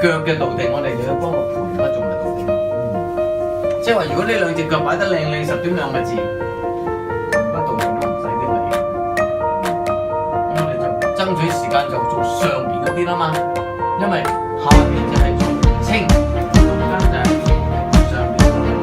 腳嘅導定，我哋就要幫個盤骨做埋導定。即係話，如果呢兩隻腳擺得靚靚實點兩個字，盤骨導定都唔使啲理。咁我哋就爭取時間就做上邊嗰啲啦嘛，因為下邊就係做清，中間就係做上邊嗰啲。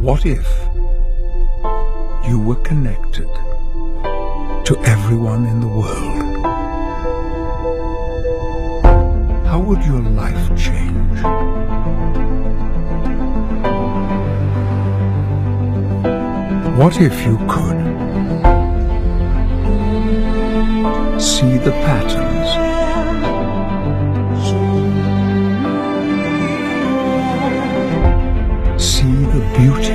What if you were connected to everyone in the world? How would your life change? What if you could see the patterns, see the beauty,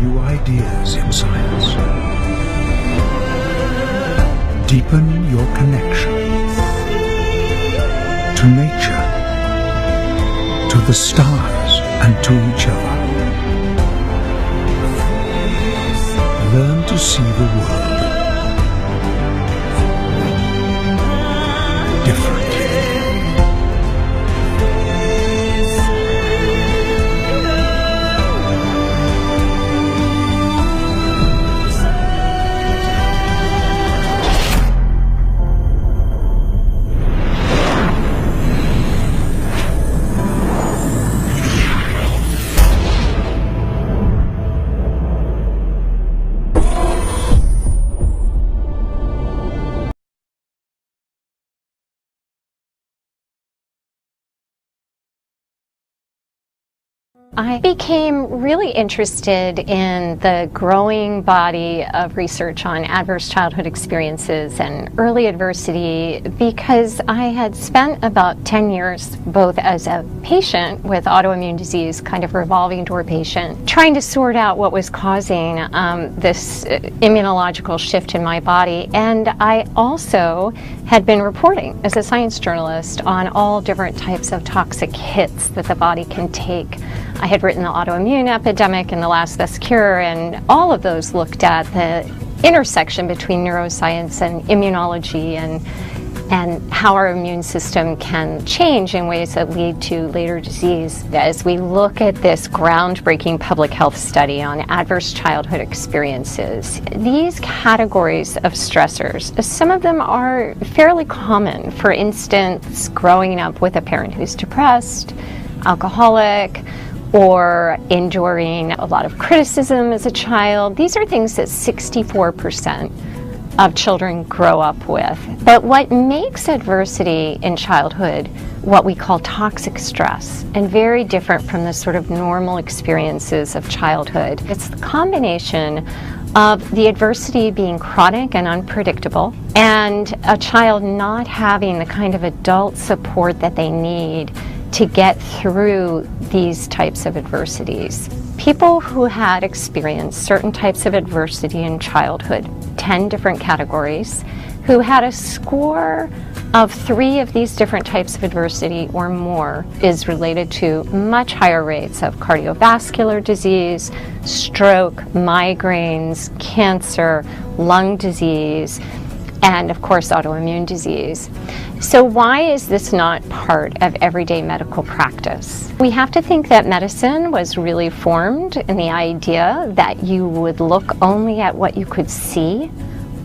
new ideas in science, deepen your connection to nature, to the stars and to each other. learn to see the world differently. I became really interested in the growing body of research on adverse childhood experiences and early adversity because I had spent about 10 years both as a patient with autoimmune disease, kind of revolving door patient, trying to sort out what was causing this immunological shift in my body. And I also had been reporting as a science journalist on all different types of toxic hits that the body can take. I had written the autoimmune epidemic and the last best cure, and all of those looked at the intersection between neuroscience and immunology and how our immune system can change in ways that lead to later disease. As we look at this groundbreaking public health study on adverse childhood experiences, these categories of stressors, some of them are fairly common. For instance, growing up with a parent who's depressed, alcoholic, or enduring a lot of criticism as a child. These are things that 64% of children grow up with. But what makes adversity in childhood what we call toxic stress, and very different from the sort of normal experiences of childhood, it's the combination of the adversity being chronic and unpredictable, and a child not having the kind of adult support that they need to get through these types of adversities. People who had experienced certain types of adversity in childhood, 10 different categories, who had a score of 3 of these different types of adversity or more, is related to much higher rates of cardiovascular disease, stroke, migraines, cancer, lung disease, and of course autoimmune disease. So why is this not part of everyday medical practice? We have to think that medicine was really formed in the idea that you would look only at what you could see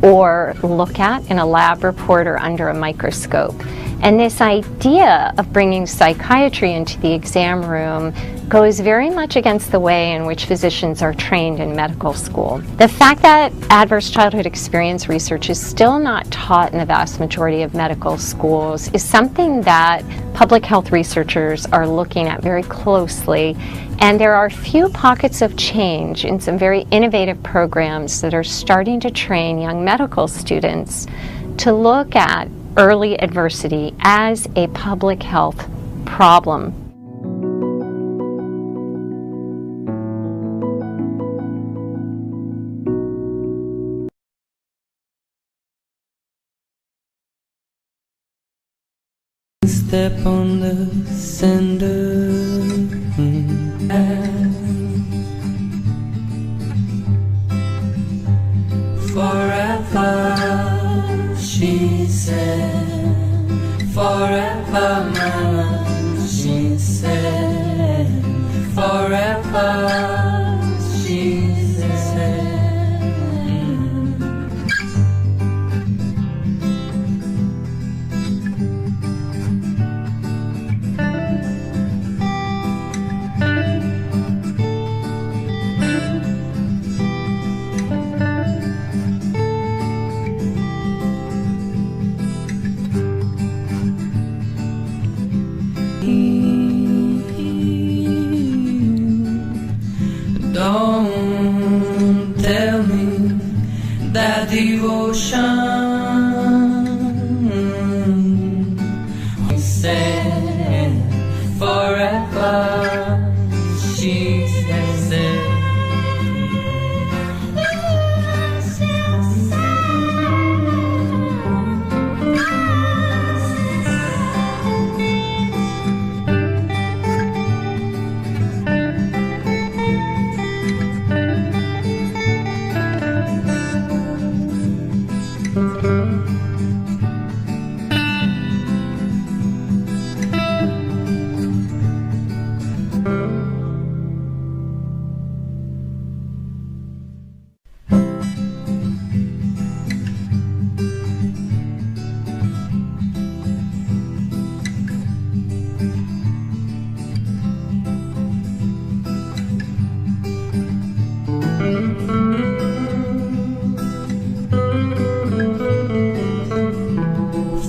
or look at in a lab report or under a microscope. And this idea of bringing psychiatry into the exam room goes very much against the way in which physicians are trained in medical school. The fact that adverse childhood experience research is still not taught in the vast majority of medical schools is something that public health researchers are looking at very closely. And there are a few pockets of change in some very innovative programs that are starting to train young medical students to look at early adversity as a public health problem. Step on the sender. Forever, she said. Forever, mama, she said. Forever, she said.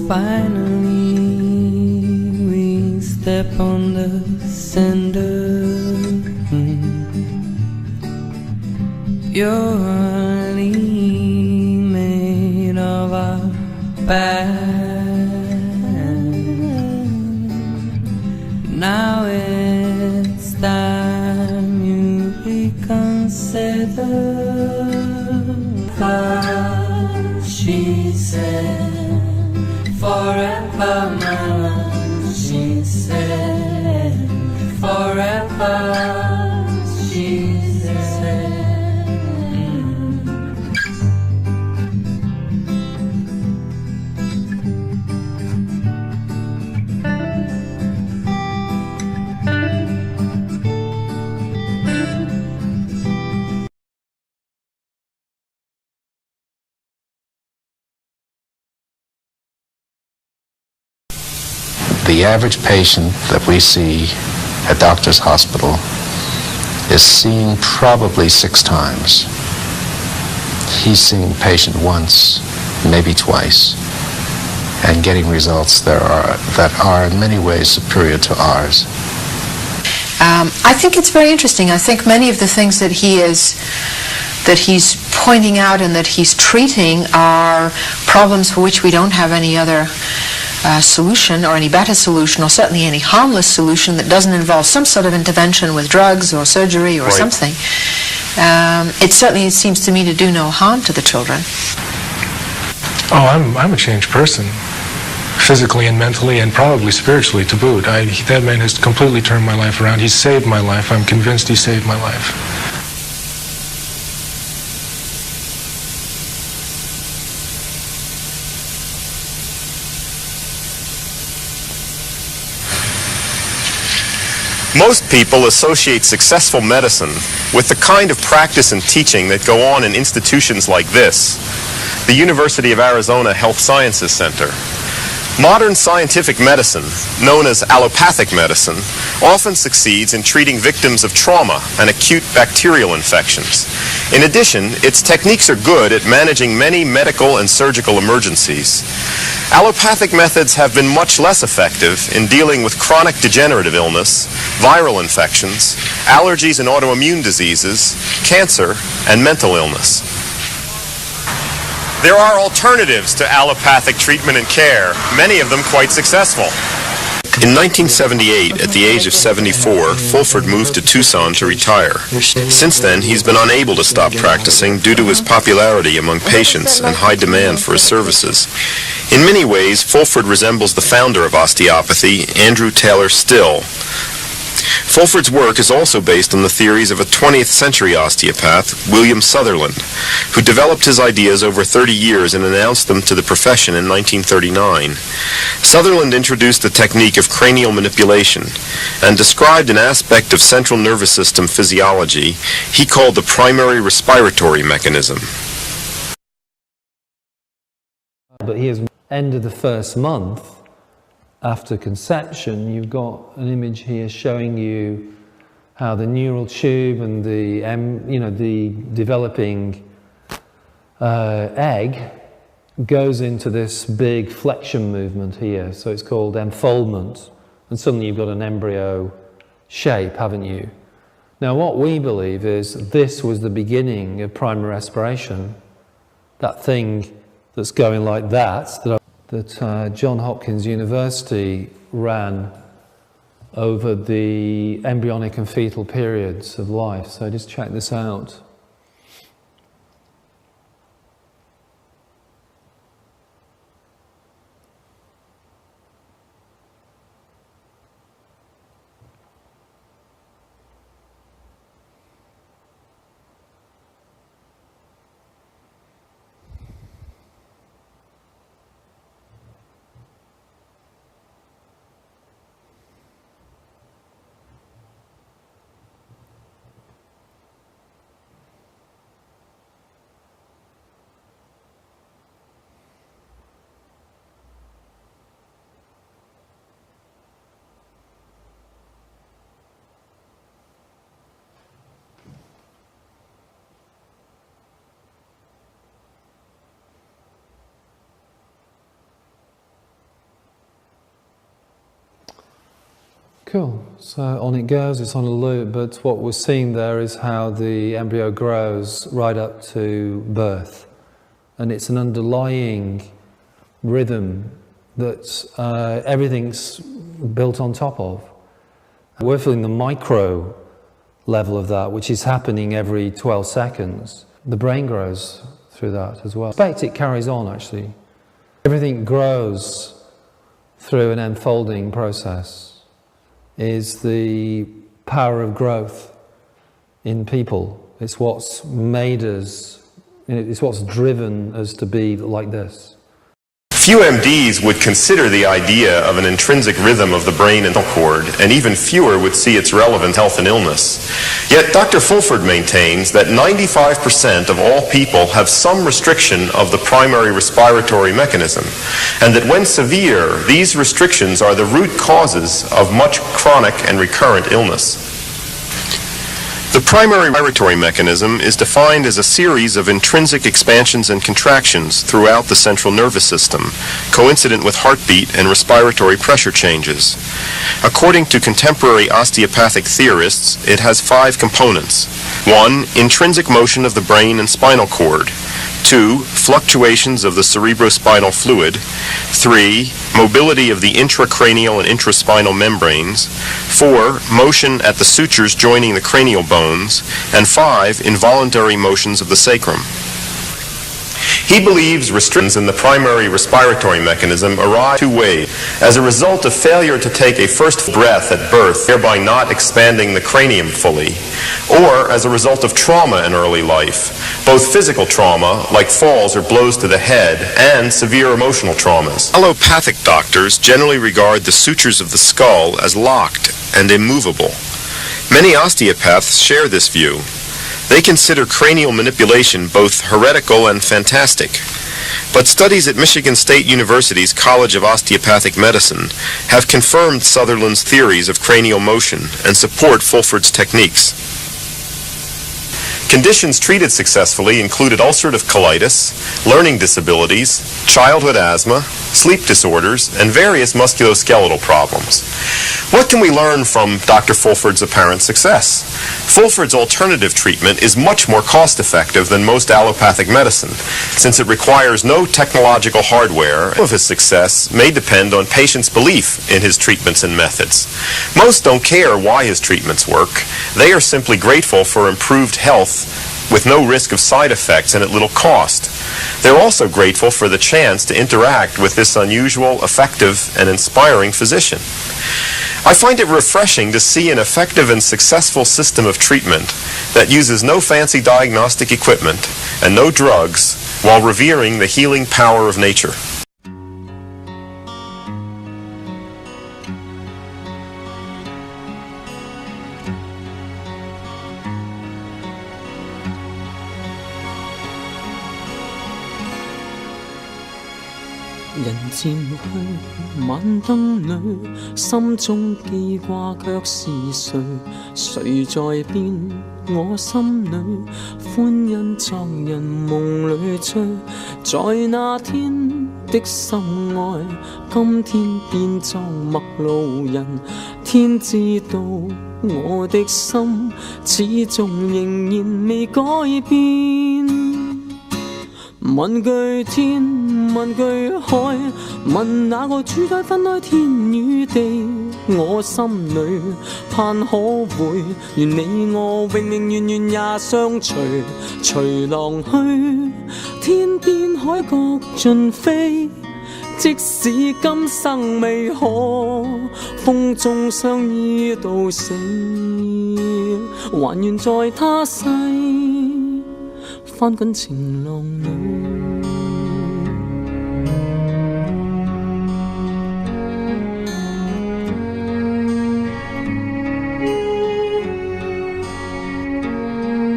finally we step on the cinder. You're only made of our past. Now it's time you reconsider. She said, forever, my love. She said, forever. She said. The average patient that we see at Doctor's Hospital is seen probably 6 times. He's seeing the patient once, maybe twice, and getting results that are in many ways superior to ours. I think it's very interesting. I think many of the things that he's pointing out and that he's treating are problems for which we don't have any other solution, or any better solution, or certainly any harmless solution that doesn't involve some sort of intervention with drugs or surgery or something. It certainly seems to me to do no harm to the children. Oh, I'm a changed person, physically and mentally and probably spiritually to boot. That man has completely turned my life around. He's saved my life. I'm convinced he saved my life. Most people associate successful medicine with the kind of practice and teaching that go on in institutions like this, the University of Arizona Health Sciences Center. Modern scientific medicine, known as allopathic medicine, often succeeds in treating victims of trauma and acute bacterial infections. In addition, its techniques are good at managing many medical and surgical emergencies. Allopathic methods have been much less effective in dealing with chronic degenerative illness, viral infections, allergies and autoimmune diseases, cancer, and mental illness. There are alternatives to allopathic treatment and care, many of them quite successful. In 1978, at the age of 74, Fulford moved to Tucson to retire. Since then, he's been unable to stop practicing due to his popularity among patients and high demand for his services. In many ways, Fulford resembles the founder of osteopathy, Andrew Taylor Still. Fulford's work is also based on the theories of a 20th century osteopath, William Sutherland, who developed his ideas over 30 years and announced them to the profession in 1939. Sutherland introduced the technique of cranial manipulation and described an aspect of central nervous system physiology he called the primary respiratory mechanism. But he has ended the first month. After conception, you've got an image here showing you how the neural tube and the developing egg goes into this big flexion movement here. So it's called enfoldment, and suddenly you've got an embryo shape, haven't you? Now, what we believe is this was the beginning of primary respiration. That thing that's going like that Johns Hopkins University ran over the embryonic and fetal periods of life. So just check this out. Cool. So on it goes, it's on a loop, but what we're seeing there is how the embryo grows right up to birth. And it's an underlying rhythm that everything's built on top of. We're feeling the micro level of that, which is happening every 12 seconds. The brain grows through that as well. I suspect it carries on, actually. Everything grows through an unfolding process. Is the power of growth in people. It's what's made us, it's what's driven us to be like this. Few MDs would consider the idea of an intrinsic rhythm of the brain and spinal cord, and even fewer would see its relevant health and illness. Yet Dr. Fulford maintains that 95% of all people have some restriction of the primary respiratory mechanism, and that when severe, these restrictions are the root causes of much chronic and recurrent illness. The primary respiratory mechanism is defined as a series of intrinsic expansions and contractions throughout the central nervous system, coincident with heartbeat and respiratory pressure changes. According to contemporary osteopathic theorists, it has 5 components. 1. Intrinsic motion of the brain and spinal cord. 2. Fluctuations of the cerebrospinal fluid. 3. Mobility of the intracranial and intraspinal membranes. 4. Motion at the sutures joining the cranial bones. And 5. Involuntary motions of the sacrum. He believes restrictions in the primary respiratory mechanism arise 2 ways. As a result of failure to take a first breath at birth, thereby not expanding the cranium fully, or as a result of trauma in early life, both physical trauma, like falls or blows to the head, and severe emotional traumas. Allopathic doctors generally regard the sutures of the skull as locked and immovable. Many osteopaths share this view. They consider cranial manipulation both heretical and fantastic. But studies at Michigan State University's College of Osteopathic Medicine have confirmed Sutherland's theories of cranial motion and support Fulford's techniques. Conditions treated successfully included ulcerative colitis, learning disabilities, childhood asthma, sleep disorders, and various musculoskeletal problems. What can we learn from Dr. Fulford's apparent success? Fulford's alternative treatment is much more cost-effective than most allopathic medicine, since it requires no technological hardware. Some of his success may depend on patients' belief in his treatments and methods. Most don't care why his treatments work. They are simply grateful for improved health with no risk of side effects and at little cost. They're also grateful for the chance to interact with this unusual, effective, and inspiring physician. I find it refreshing to see an effective and successful system of treatment that uses no fancy diagnostic equipment and no drugs while revering the healing power of nature.人漸去晚燈裏，心中記掛卻是誰？誰在變？我心裏歡欣昨日夢裏追，在那天的心愛，今天變作陌路人。天知道我的心始終仍然未改變。問句天，問句海，問那個主宰分開天與地。我心裏盼可會，願你我永永遠遠也相隨。隨浪去，天邊海角盡飛。即使今生未可，風中相依到死，還願在他世翻滾情浪裏。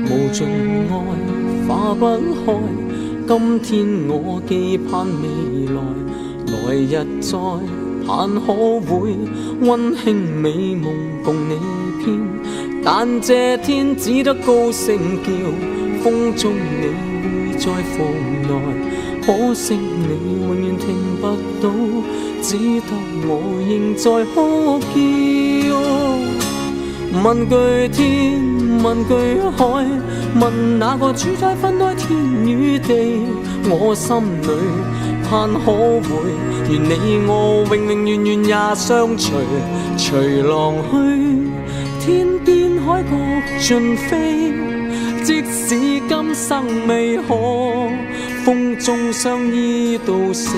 無盡愛化不開，今天我既盼未來，來日再盼可會溫馨美夢共你編，但這天只得高聲叫，風中你會再復來，可可惜你永遠聽不到，只得我仍在哭叫。問句天，問句海，問那個主宰分開天與地，我心裏盼可會，願你我永永遠遠也相隨，隨浪去，天邊海角盡飛。即使今生未可，風中相依到死，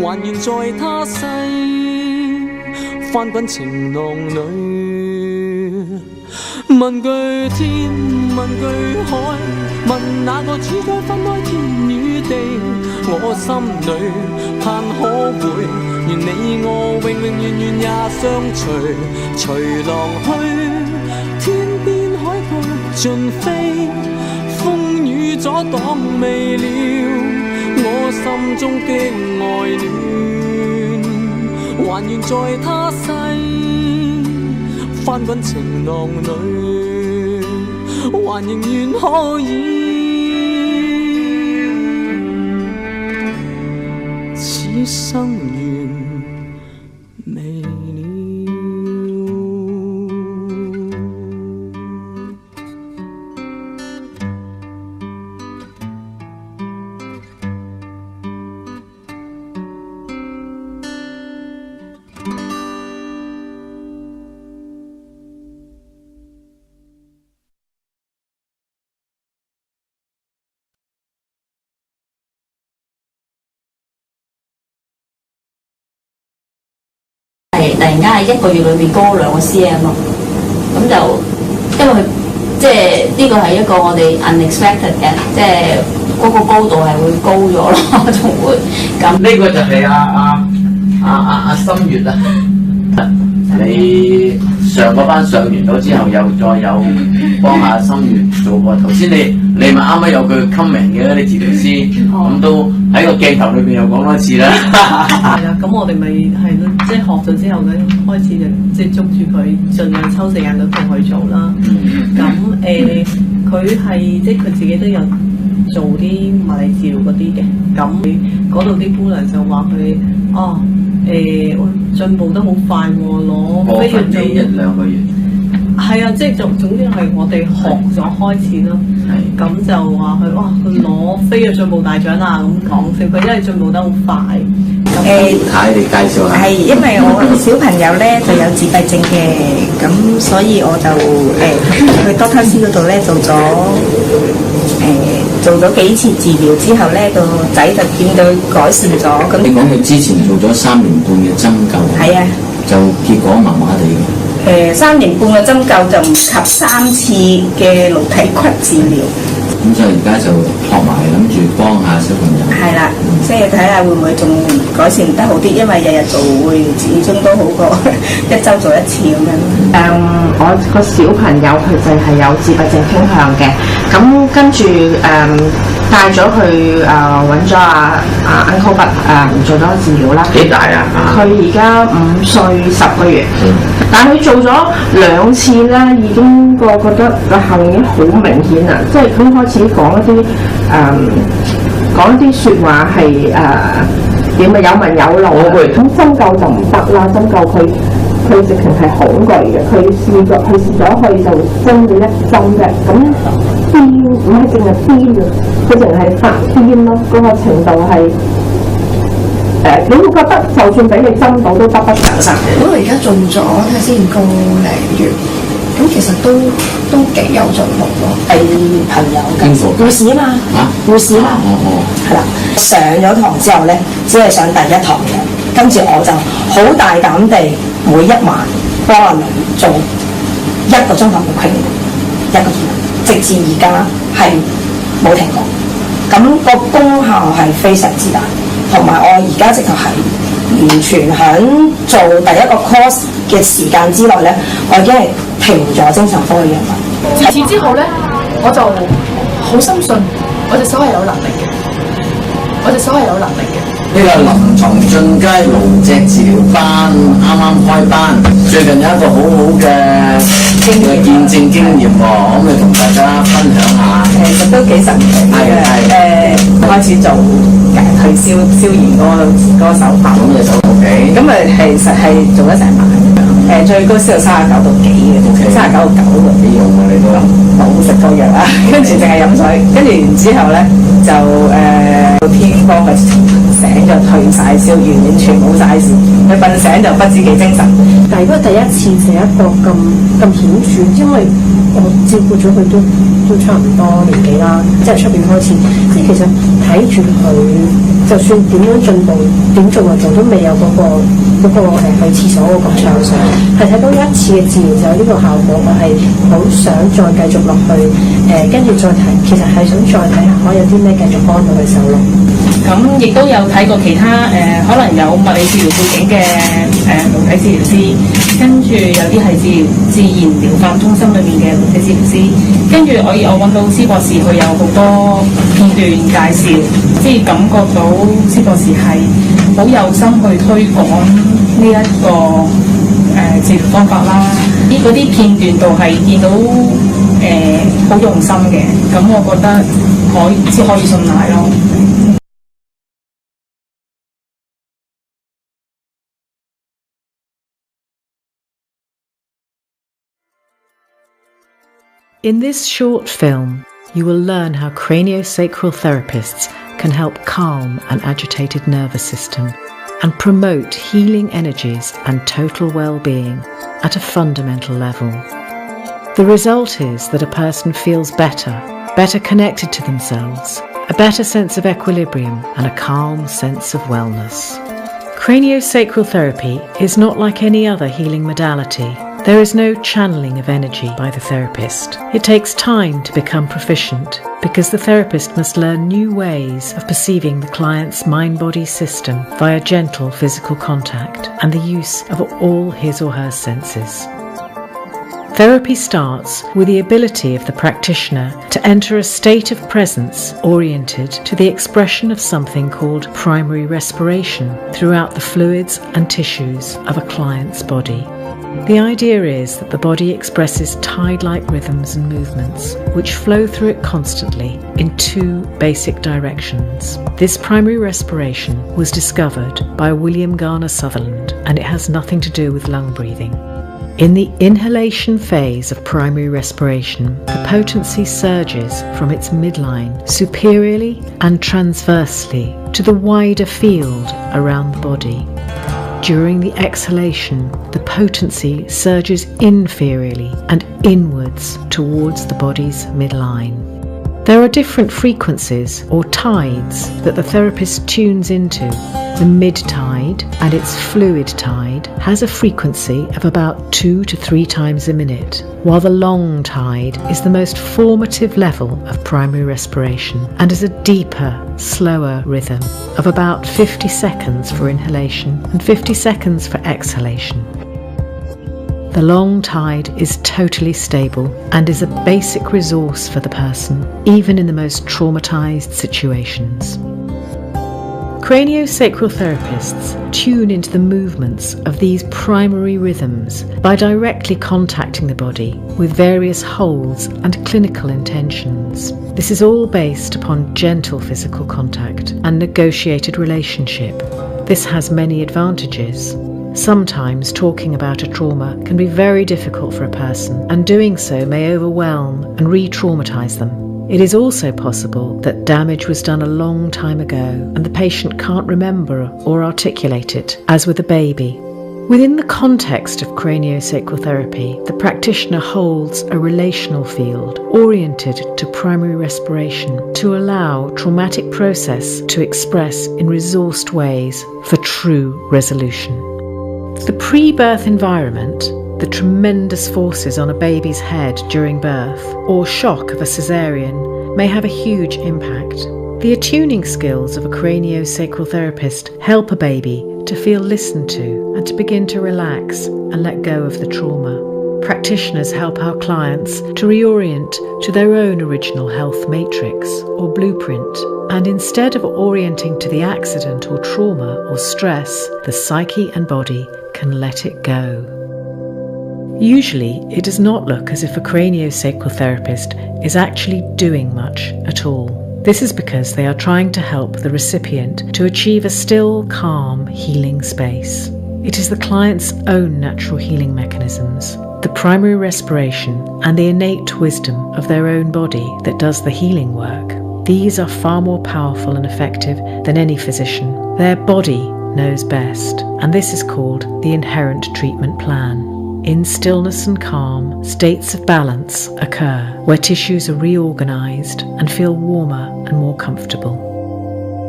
還願在他世翻滾情浪裏。問句天，問句海，問那個主宰分開天與地，我心裏盼可會，願你我永永遠遠也相隨，隨浪去，天邊海角盡飛，風雨阻擋未了我心中的愛戀，還願在他世翻滾情浪裏，還仍願可以此生完美了。突然間喺1個月裏面高2個 cm 咯，咁就因為佢即係呢個係一個我哋 unexpected 嘅，即係嗰個高度係會高咗咯，仲會咁。呢個就係阿心月啦。你上嗰班上完咗之後，又再有幫阿心月做過。頭先你咪啱啱有句 comment 嘅，你治療師咁都喺個鏡頭裏邊又講多次啦。係啦，咁我哋咪係咯，即係學咗之後咧，開始就即係捉住佢，盡量抽時間都同佢做啦。咁佢係即係佢自己都有做啲物理治療嗰啲嘅。咁嗰度啲姑娘就話佢進步得好快喎，攞飛躍1、2個月。係啊，即係總之係我哋學咗開始咯。咁就話佢攞飛躍進步大獎啊咁講笑，佢因為進步得好快。睇你介紹下。係因為我小朋友咧就有自閉症嘅，咁所以我就去多卡斯嗰度咧做咗幾次治療之後咧，個仔就見到改善咗。咁你講佢之前做咗3年半嘅針灸，係啊，就結果麻麻地嘅。3年半嘅針灸就唔及3次嘅顱體骨治療。咁所以而家就學埋，諗住幫下小朋友。係啦，即係睇下會唔會仲改善得好啲，因為日日做會始終都好過1週做1次咁樣。我個小朋友佢就係有自閉症傾向嘅，咁跟住帶咗去揾咗阿 Uncle Bud 做咗治療啦。幾大啊？佢而家5歲10個月，但係佢做咗2次咧，已經覺得個效應已經好明顯啦，即係佢開始講一啲説話係點啊有文有路啊。咁針灸就唔得啦，針灸佢直情係恐懼嘅，佢試咗去就針咗1針啫，咁癲唔係淨係癲嘅，佢淨係發癲咯，嗰個程度係你會覺得就算俾你針到都得不償失。我而家做咗睇下先個零月，咁其實都幾有進步咯。係朋友嘅護士啊嘛，護士啊嘛，係啦。上咗堂之後咧，只係上第1堂嘅，跟住我就好大膽地每一晚幫阿女做1個鐘頭嘅規律，1個鐘頭，直至而家係冇停過。咁個功效係非常之大，同埋我而家直頭係完全喺做第1個 course 嘅時間之內咧，我已經係停咗精神科嘅藥物。自此之後咧，我就好深信我隻手係有能力嘅，呢個臨床進階顱脊治療班啱啱開班，最近有一個好好嘅經驗。見證經驗喎，可唔可以同大家分享下？其實都幾神奇嘅。開始做去消炎嗰個手法。咁嘅手法，OK。咁其實係做咗成晚，最高燒到39度幾嘅，39度9嘅。幾用啊你都？冇食過藥啦，跟住淨係飲水，跟住然之後咧就到天光佢醒就退晒燒，完全冇晒事，佢瞓醒就不知幾精神。但如果第一次就一個咁顯著，因為我照顧咗佢都差唔多年紀啦，即係出邊開始，即係其實睇住佢，就算點樣進步，點做就都未有嗰個去廁所嗰個暢順，係睇到一次嘅治療就有呢個效果，我係好想再繼續落去，跟住再睇，其實係想再睇下可以有啲咩繼續幫到佢手咯。咁亦都有睇過其他可能有物理治療背景嘅物體治療師，跟住有啲係自然療法中心裏面嘅物體治療師，跟住我揾到施博士，佢有好多片段介紹，即係感覺到施博士係好有心去推廣呢一個治療方法啦。嗰啲片段度係見到好用心嘅，咁我覺得可以信賴咯。In this short film, you will learn how craniosacral therapists can help calm an agitated nervous system and promote healing energies and total well-being at a fundamental level. The result is that a person feels better connected to themselves, a better sense of equilibrium and a calm sense of wellness. Craniosacral therapy is not like any other healing modality. There is no channeling of energy by the therapist. It takes time to become proficient because the therapist must learn new ways of perceiving the client's mind-body system via gentle physical contact and the use of all his or her senses. Therapy starts with the ability of the practitioner to enter a state of presence oriented to the expression of something called primary respiration throughout the fluids and tissues of a client's body. The idea is that the body expresses tide-like rhythms and movements which flow through it constantly in two basic directions. This primary respiration was discovered by William Garner Sutherland, and it has nothing to do with lung breathing. In the inhalation phase of primary respiration, the potency surges from its midline superiorly and transversely to the wider field around the body. During the exhalation, the potency surges inferiorly and inwards towards the body's midline. There are different frequencies or tides that the therapist tunes into. The mid-tide and its fluid tide has a frequency of about 2 to 3 times a minute, while the long tide is the most formative level of primary respiration and is a deeper, slower rhythm of about 50 seconds for inhalation and 50 seconds for exhalation. The long tide is totally stable and is a basic resource for the person, even in the most traumatized situations. Craniosacral therapists tune into the movements of these primary rhythms by directly contacting the body with various holds and clinical intentions. This is all based upon gentle physical contact and negotiated relationship. This has many advantages. Sometimes talking about a trauma can be very difficult for a person, and doing so may overwhelm and re-traumatize them. It is also possible that damage was done a long time ago and the patient can't remember or articulate it, as with a baby. Within the context of craniosacral therapy, the practitioner holds a relational field oriented to primary respiration to allow traumatic process to express in resourced ways for true resolution. The pre-birth environment, the tremendous forces on a baby's head during birth, or shock of a cesarean, may have a huge impact. The attuning skills of a craniosacral therapist help a baby to feel listened to and to begin to relax and let go of the trauma. Practitioners help our clients to reorient to their own original health matrix or blueprint, and instead of orienting to the accident or trauma or stress, the psyche and body can let it go. Usually, it does not look as if a craniosacral therapist is actually doing much at all. This is because they are trying to help the recipient to achieve a still, calm, healing space. It is the client's own natural healing mechanisms, the primary respiration and the innate wisdom of their own body that does the healing work. These are far more powerful and effective than any physician. Their body knows best, and this is called the inherent treatment plan. In stillness and calm, states of balance occur where tissues are reorganized and feel warmer and more comfortable.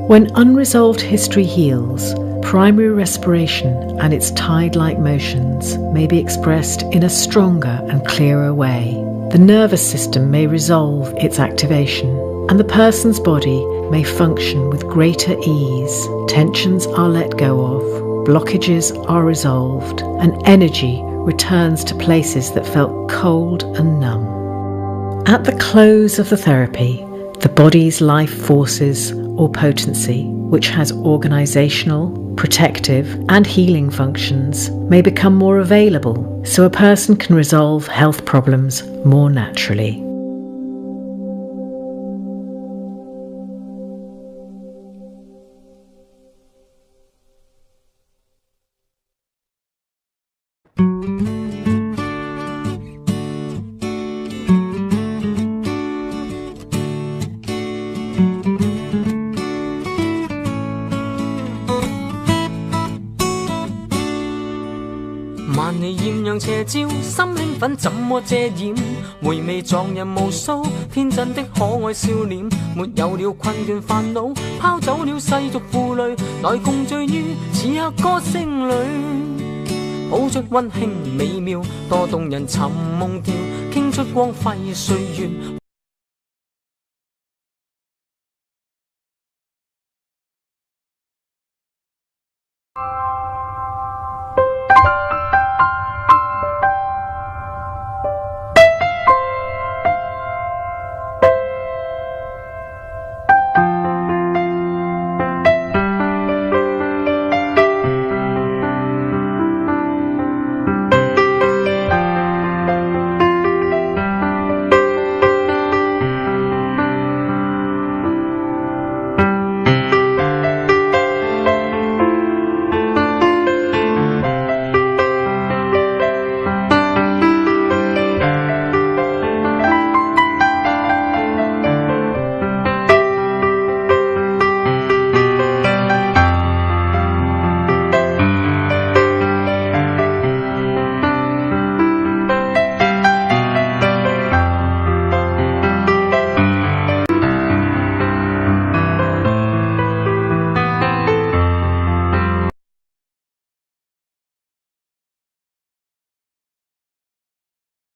When unresolved history heals, primary respiration and its tide-like motions may be expressed in a stronger and clearer way. The nervous system may resolve its activation, and the person's body may function with greater ease. Tensions are let go of, blockages are resolved, and energy returns to places that felt cold and numb. At the close of the therapy, the body's life forces or potency, which has organisational, protective and healing functions, may become more available so a person can resolve health problems more naturally.萬里豔陽斜照，心興奮怎麼遮掩？回味撞人無數，天真的可愛笑臉，沒有了困倦煩惱，拋走了世俗負累，來共醉於此刻歌聲裏，譜出溫馨美妙，多動人尋夢調，傾出光輝歲月。